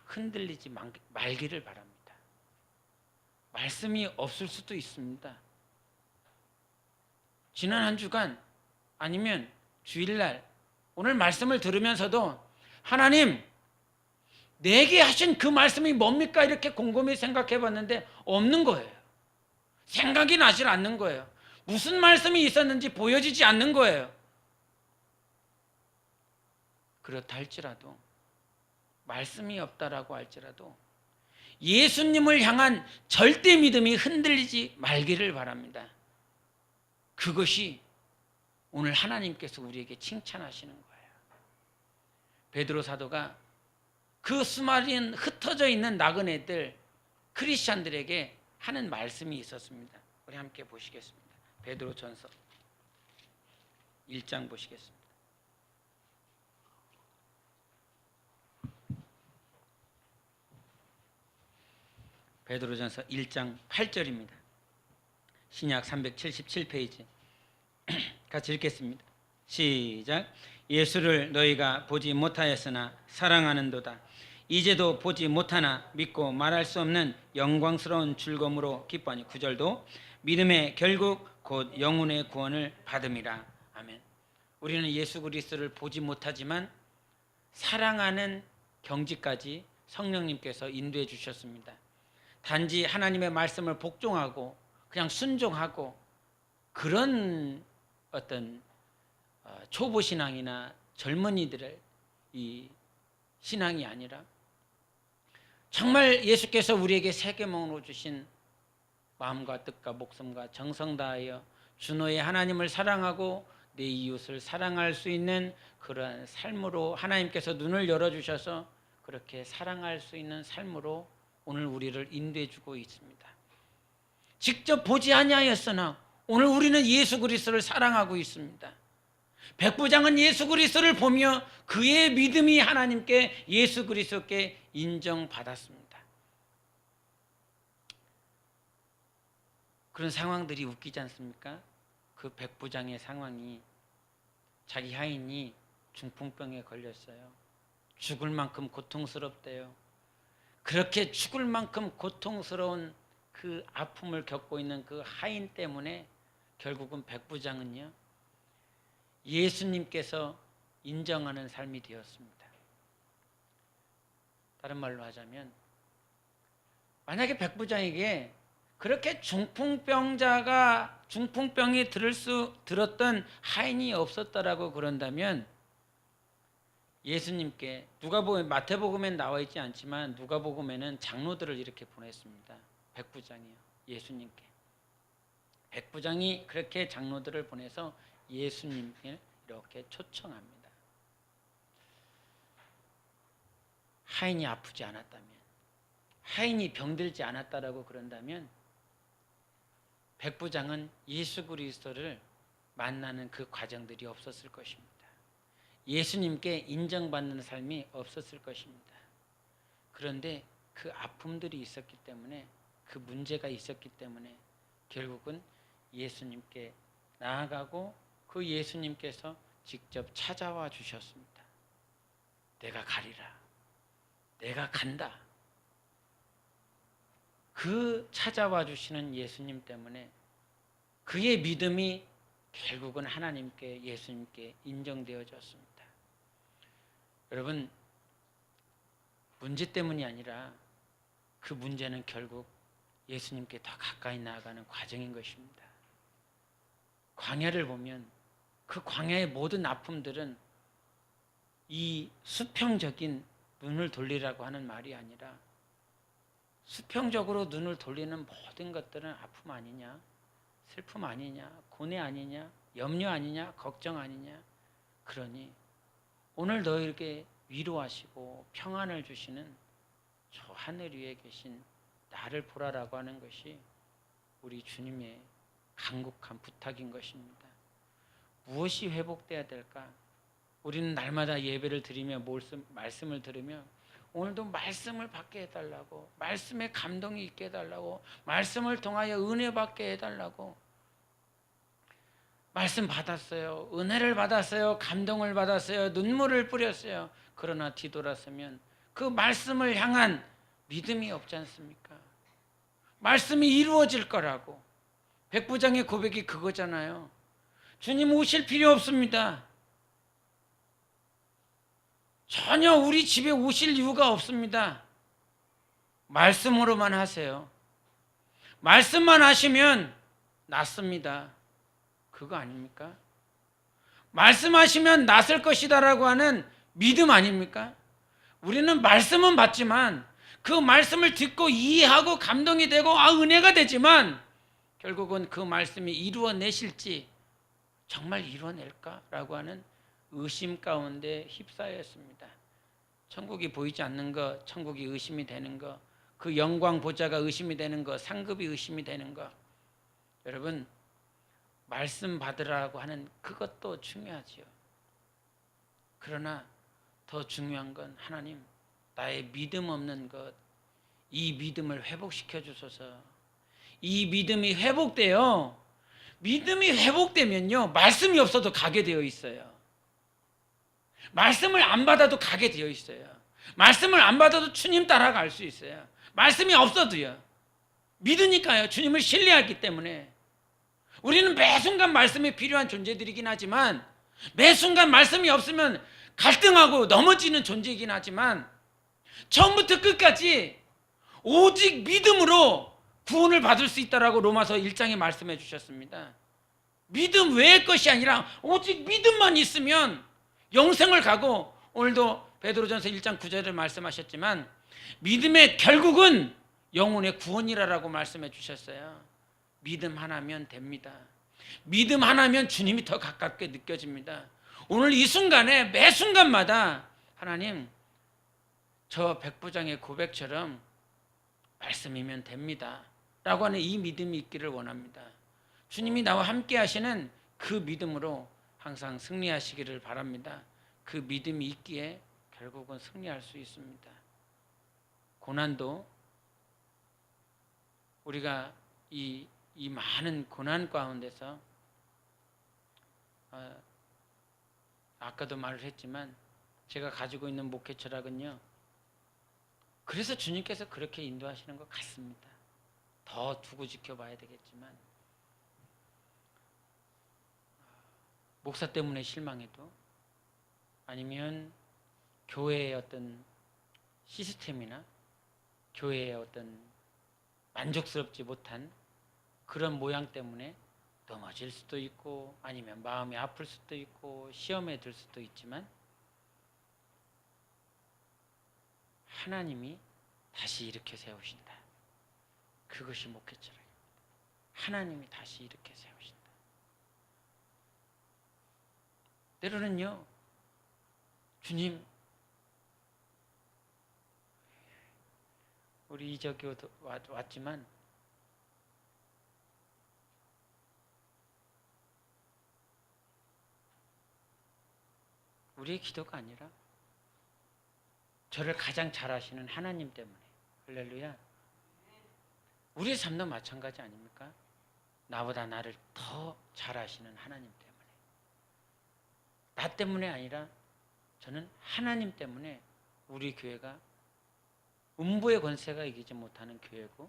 흔들리지 말기를 바랍니다. 말씀이 없을 수도 있습니다. 지난 한 주간 아니면 주일날 오늘 말씀을 들으면서도 하나님, 내게 하신 그 말씀이 뭡니까? 이렇게 곰곰이 생각해 봤는데 없는 거예요. 생각이 나질 않는 거예요. 무슨 말씀이 있었는지 보여지지 않는 거예요. 그렇다 할지라도, 말씀이 없다라고 할지라도 예수님을 향한 절대 믿음이 흔들리지 말기를 바랍니다. 그것이 오늘 하나님께서 우리에게 칭찬하시는 거예요. 베드로 사도가 그 수많은 흩어져 있는 나그네들, 크리스찬들에게 하는 말씀이 있었습니다. 우리 함께 보시겠습니다. 베드로전서 1장 보시겠습니다. 베드로전서 1장 8절입니다. 신약 377페이지 같이 읽겠습니다. 시작. 예수를 너희가 보지 못하였으나 사랑하는도다. 이제도 보지 못하나 믿고 말할 수 없는 영광스러운 즐거움으로 기뻐하니. 9절도 믿음의 결국 곧 영혼의 구원을 받음이라. 아멘. 우리는 예수 그리스도를 보지 못하지만 사랑하는 경지까지 성령님께서 인도해 주셨습니다. 단지 하나님의 말씀을 복종하고 그냥 순종하고 그런 어떤 초보 신앙이나 젊은이들의 이 신앙이 아니라 정말 예수께서 우리에게 새 계명으로 주신 마음과 뜻과 목숨과 정성 다하여 주 너의 하나님을 사랑하고 내 이웃을 사랑할 수 있는 그러한 삶으로 하나님께서 눈을 열어주셔서 그렇게 사랑할 수 있는 삶으로 오늘 우리를 인도해 주고 있습니다. 직접 보지 아니하였으나 오늘 우리는 예수 그리스도를 사랑하고 있습니다. 백부장은 예수 그리스도를 보며 그의 믿음이 하나님께 예수 그리스도께 인정받았습니다. 그런 상황들이 웃기지 않습니까? 그 백부장의 상황이 자기 하인이 중풍병에 걸렸어요. 죽을 만큼 고통스럽대요. 그렇게 죽을 만큼 고통스러운 그 아픔을 겪고 있는 그 하인 때문에 결국은 백부장은요, 예수님께서 인정하는 삶이 되었습니다. 다른 말로 하자면 만약에 백부장에게 그렇게 중풍병이 들었던 하인이 없었다라고 그런다면 예수님께 마태복음엔 나와 있지 않지만 누가복음에는 장로들을 이렇게 보냈습니다. 백부장이요, 예수님께. 백부장이 그렇게 장로들을 보내서 예수님께 이렇게 초청합니다. 하인이 아프지 않았다면, 하인이 병들지 않았다라고 그런다면 백부장은 예수 그리스도를 만나는 그 과정들이 없었을 것입니다. 예수님께 인정받는 삶이 없었을 것입니다. 그런데 그 아픔들이 있었기 때문에, 그 문제가 있었기 때문에 결국은 예수님께 나아가고 그 예수님께서 직접 찾아와 주셨습니다. 내가 가리라. 내가 간다. 그 찾아와 주시는 예수님 때문에 그의 믿음이 결국은 하나님께, 예수님께 인정되어졌습니다. 여러분, 문제 때문이 아니라 그 문제는 결국 예수님께 더 가까이 나아가는 과정인 것입니다. 광야를 보면 그 광야의 모든 아픔들은 이 수평적인 눈을 돌리라고 하는 말이 아니라 수평적으로 눈을 돌리는 모든 것들은 아픔 아니냐, 슬픔 아니냐, 고뇌 아니냐, 염려 아니냐, 걱정 아니냐. 그러니 오늘 너에게 위로하시고 평안을 주시는 저 하늘 위에 계신 나를 보라라고 하는 것이 우리 주님의 간곡한 부탁인 것입니다. 무엇이 회복돼야 될까? 우리는 날마다 예배를 드리며 말씀을 들으며 오늘도 말씀을 받게 해달라고, 말씀에 감동이 있게 해달라고, 말씀을 통하여 은혜 받게 해달라고. 말씀 받았어요. 은혜를 받았어요. 감동을 받았어요. 눈물을 뿌렸어요. 그러나 뒤돌아서면 그 말씀을 향한 믿음이 없지 않습니까? 말씀이 이루어질 거라고. 백부장의 고백이 그거잖아요. 주님 오실 필요 없습니다. 전혀 우리 집에 오실 이유가 없습니다. 말씀으로만 하세요. 말씀만 하시면 낫습니다. 그거 아닙니까? 말씀하시면 낫을 것이다라고 하는 믿음 아닙니까? 우리는 말씀은 받지만 그 말씀을 듣고 이해하고 감동이 되고 은혜가 되지만 결국은 그 말씀이 이루어내실지 정말 이루어낼까라고 하는 의심 가운데 휩싸였습니다. 천국이 보이지 않는 것, 천국이 의심이 되는 것, 그 영광 보좌가 의심이 되는 것, 상급이 의심이 되는 것. 여러분, 말씀 받으라고 하는 그것도 중요하지요. 그러나 더 중요한 건 하나님, 나의 믿음 없는 것, 이 믿음을 회복시켜 주소서. 이 믿음이 회복돼요. 믿음이 회복되면요, 말씀이 없어도 가게 되어 있어요. 말씀을 안 받아도 가게 되어 있어요. 말씀을 안 받아도 주님 따라갈 수 있어요. 말씀이 없어도요. 믿으니까요. 주님을 신뢰하기 때문에. 우리는 매 순간 말씀이 필요한 존재들이긴 하지만, 매 순간 말씀이 없으면 갈등하고 넘어지는 존재이긴 하지만, 처음부터 끝까지 오직 믿음으로 구원을 받을 수 있다라고 로마서 1장에 말씀해 주셨습니다. 믿음 외의 것이 아니라 오직 믿음만 있으면 영생을 가고, 오늘도 베드로전서 1장 9절을 말씀하셨지만 믿음의 결국은 영혼의 구원이라고 말씀해 주셨어요. 믿음 하나면 됩니다. 믿음 하나면 주님이 더 가깝게 느껴집니다. 오늘 이 순간에 매 순간마다 하나님, 저 백부장의 고백처럼 말씀이면 됩니다 라고 하는 이 믿음이 있기를 원합니다. 주님이 나와 함께 하시는 그 믿음으로 항상 승리하시기를 바랍니다. 그 믿음이 있기에 결국은 승리할 수 있습니다. 고난도 우리가 이 많은 고난 가운데서 아까도 말을 했지만 제가 가지고 있는 목회 철학은요, 그래서 주님께서 그렇게 인도하시는 것 같습니다. 더 두고 지켜봐야 되겠지만, 목사 때문에 실망해도, 아니면 교회의 어떤 시스템이나 교회의 어떤 만족스럽지 못한 그런 모양 때문에 넘어질 수도 있고, 아니면 마음이 아플 수도 있고, 시험에 들 수도 있지만, 하나님이 다시 일으켜 세우신다. 그것이 목회 철학입니다. 하나님이 다시 일으켜 세우신다. 때로는요, 주님, 우리 이적교 왔지만 우리의 기도가 아니라 저를 가장 잘 아시는 하나님 때문에. 할렐루야. 우리의 삶도 마찬가지 아닙니까? 나보다 나를 더 잘 아시는 하나님 때문에. 나 때문에 아니라 저는 하나님 때문에 우리 교회가 음부의 권세가 이기지 못하는 교회고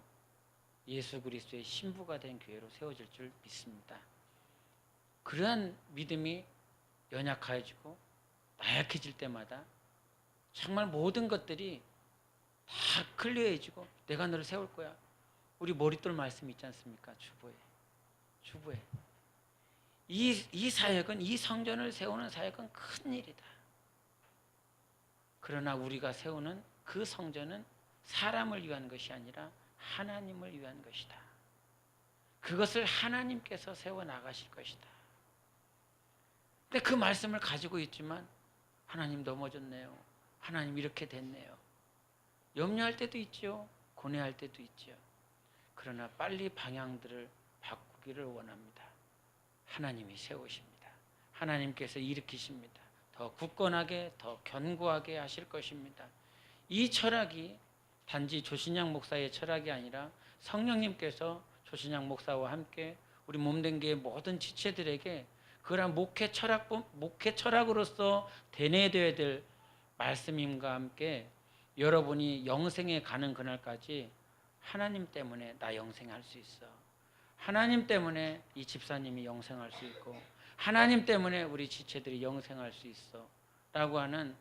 예수 그리스도의 신부가 된 교회로 세워질 줄 믿습니다. 그러한 믿음이 연약해지고 나약해질 때마다 정말 모든 것들이 다 클리어해지고 내가 너를 세울 거야. 우리 머릿돌 말씀 있지 않습니까? 주부에 이 사역은, 이 성전을 세우는 사역은 큰 일이다. 그러나 우리가 세우는 그 성전은 사람을 위한 것이 아니라 하나님을 위한 것이다. 그것을 하나님께서 세워 나가실 것이다. 근데 그 말씀을 가지고 있지만 하나님 넘어졌네요. 하나님 이렇게 됐네요. 염려할 때도 있죠. 고뇌할 때도 있죠. 그러나 빨리 방향들을 바꾸기를 원합니다. 하나님이 세우십니다. 하나님께서 일으키십니다. 더 굳건하게, 더 견고하게 하실 것입니다. 이 철학이 단지 조신양 목사의 철학이 아니라 성령님께서 조신양 목사와 함께 우리 몸된 교회 모든 지체들에게 그러한 목회 철학으로서 대내되어야 될 말씀임과 함께 여러분이 영생에 가는 그날까지 하나님 때문에 나 영생할 수 있어. 하나님 때문에 이 집사님이 영생할 수 있고, 하나님 때문에 우리 지체들이 영생할 수 있어 라고 하는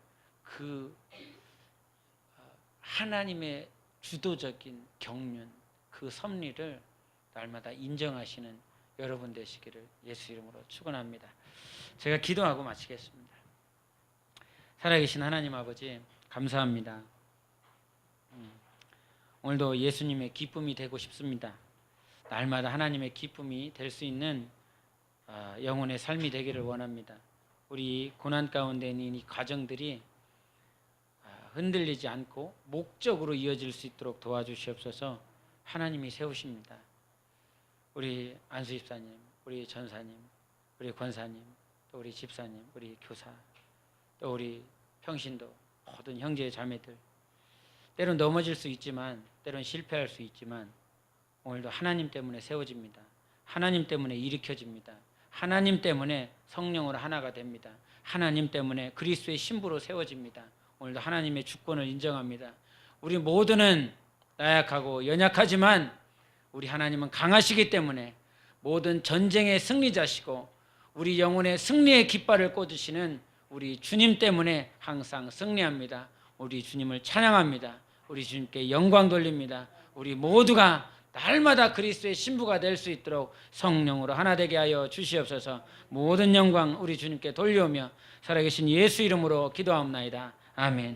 그 하나님의 주도적인 경륜, 그 섭리를 날마다 인정하시는 여러분 되시기를 예수 이름으로 축원합니다. 제가 기도하고 마치겠습니다. 살아계신 하나님 아버지, 감사합니다. 오늘도 예수님의 기쁨이 되고 싶습니다. 날마다 하나님의 기쁨이 될 수 있는 영혼의 삶이 되기를 원합니다. 우리 고난 가운데 있는 이 가정들이 흔들리지 않고 목적으로 이어질 수 있도록 도와주시옵소서. 하나님이 세우십니다. 우리 안수 집사님, 우리 전사님, 우리 권사님, 또 우리 집사님, 우리 교사, 또 우리 평신도 모든 형제 자매들, 때론 넘어질 수 있지만 때론 실패할 수 있지만 오늘도 하나님 때문에 세워집니다. 하나님 때문에 일으켜집니다. 하나님 때문에 성령으로 하나가 됩니다. 하나님 때문에 그리스도의 신부로 세워집니다. 오늘도 하나님의 주권을 인정합니다. 우리 모두는 나약하고 연약하지만 우리 하나님은 강하시기 때문에 모든 전쟁의 승리자시고 우리 영혼의 승리의 깃발을 꽂으시는 우리 주님 때문에 항상 승리합니다. 우리 주님을 찬양합니다. 우리 주님께 영광 돌립니다. 우리 모두가 날마다 그리스도의 신부가 될 수 있도록 성령으로 하나 되게 하여 주시옵소서. 모든 영광 우리 주님께 돌려오며 살아계신 예수 이름으로 기도하옵나이다. 아멘.